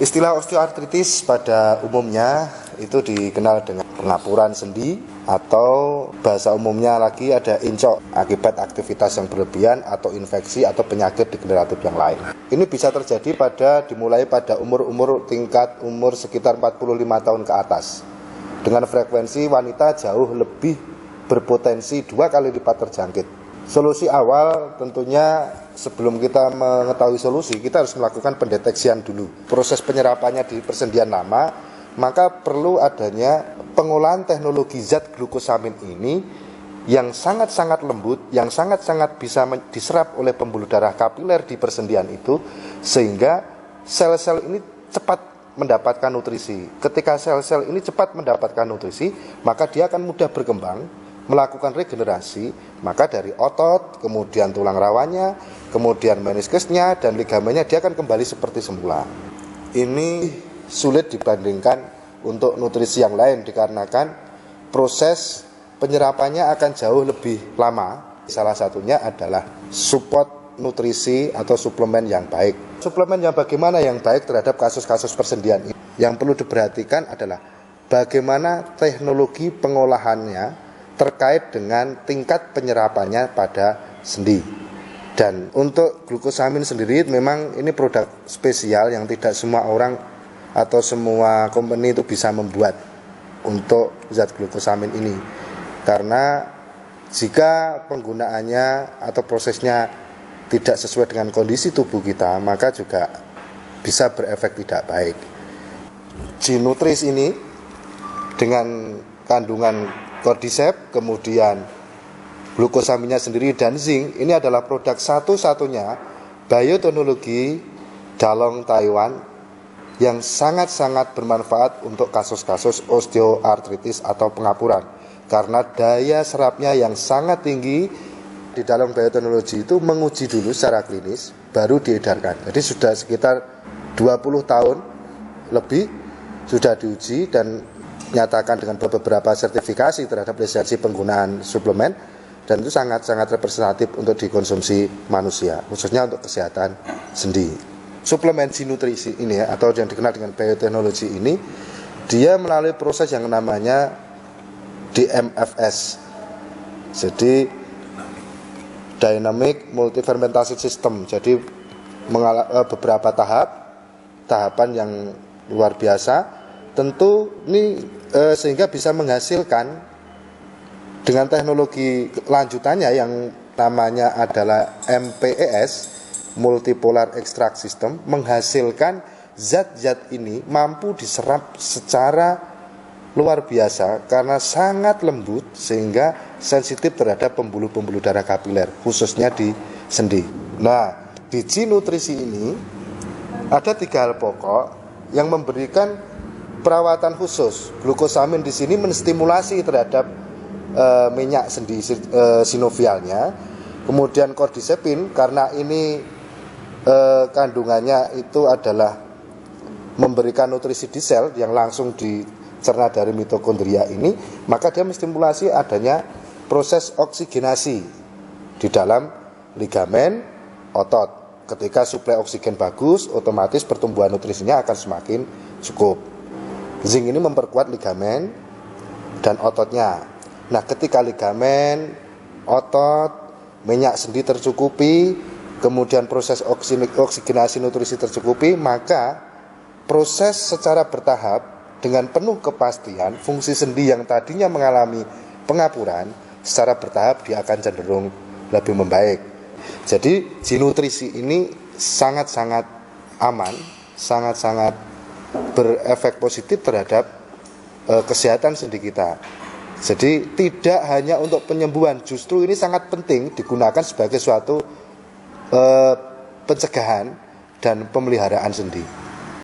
Istilah osteoartritis pada umumnya itu dikenal dengan pengapuran sendi atau bahasa umumnya lagi ada incok akibat aktivitas yang berlebihan atau infeksi atau penyakit degeneratif yang lain. Ini bisa terjadi dimulai pada umur sekitar 45 tahun ke atas. Dengan frekuensi wanita jauh lebih berpotensi 2 kali lipat terjangkit. Solusi awal tentunya sebelum kita mengetahui solusi, kita harus melakukan pendeteksian dulu. Proses penyerapannya di persendian lama, maka perlu adanya pengolahan teknologi zat glukosamin ini yang sangat-sangat lembut, yang sangat-sangat bisa diserap oleh pembuluh darah kapiler di persendian itu, sehingga sel-sel ini cepat mendapatkan nutrisi. Ketika sel-sel ini cepat mendapatkan nutrisi, maka dia akan mudah berkembang, melakukan regenerasi, maka dari otot, kemudian tulang rawannya, kemudian meniskusnya dan ligamennya dia akan kembali seperti semula. Ini sulit dibandingkan untuk nutrisi yang lain dikarenakan proses penyerapannya akan jauh lebih lama. Salah satunya adalah support nutrisi atau suplemen yang baik. Suplemen yang bagaimana yang baik terhadap kasus-kasus persendian ini? Yang perlu diperhatikan adalah bagaimana teknologi pengolahannya terkait dengan tingkat penyerapannya pada sendi. Dan untuk glukosamin sendiri memang ini produk spesial yang tidak semua orang atau semua company itu bisa membuat untuk zat glukosamin ini. Karena jika penggunaannya atau prosesnya tidak sesuai dengan kondisi tubuh kita, maka juga bisa berefek tidak baik. G-Nutris ini dengan kandungan Cordyceps, kemudian glukosaminnya sendiri dan zinc, ini adalah produk satu-satunya bioteknologi Dalong Taiwan yang sangat-sangat bermanfaat untuk kasus-kasus osteoartritis atau pengapuran karena daya serapnya yang sangat tinggi. Di dalam bioteknologi itu menguji dulu secara klinis baru diedarkan. Jadi sudah sekitar 20 tahun lebih sudah diuji dan nyatakan dengan beberapa sertifikasi terhadap lisensi penggunaan suplemen, dan itu sangat-sangat representatif untuk dikonsumsi manusia, khususnya untuk kesehatan sendi. Suplemen G-Nutrisi ini atau yang dikenal dengan bioteknologi ini, dia melalui proses yang namanya DMFS. Jadi Dynamic Multifermentation System. Jadi beberapa tahapan yang luar biasa. Tentu ini sehingga bisa menghasilkan dengan teknologi lanjutannya yang namanya adalah MPES, Multipolar Extract System, menghasilkan zat-zat ini mampu diserap secara luar biasa karena sangat lembut sehingga sensitif terhadap pembuluh-pembuluh darah kapiler, khususnya di sendi. Nah, di G-Nutrisi ini ada 3 hal pokok yang memberikan perawatan khusus. Glukosamin di sini menstimulasi terhadap minyak sendi sinovialnya. Kemudian Cordycepin karena ini kandungannya itu adalah memberikan nutrisi di sel yang langsung dicerna dari mitokondria ini, maka dia menstimulasi adanya proses oksigenasi di dalam ligamen otot. Ketika suplai oksigen bagus, otomatis pertumbuhan nutrisinya akan semakin cukup. Zinc ini memperkuat ligamen dan ototnya. Nah, ketika ligamen, otot, minyak sendi tercukupi, kemudian proses oksigenasi nutrisi tercukupi, maka proses secara bertahap dengan penuh kepastian fungsi sendi yang tadinya mengalami pengapuran secara bertahap dia akan cenderung lebih membaik. Jadi G-Nutrisi ini sangat-sangat aman, sangat-sangat berefek positif terhadap kesehatan sendi kita. Jadi tidak hanya untuk penyembuhan, justru ini sangat penting digunakan sebagai suatu pencegahan dan pemeliharaan sendi.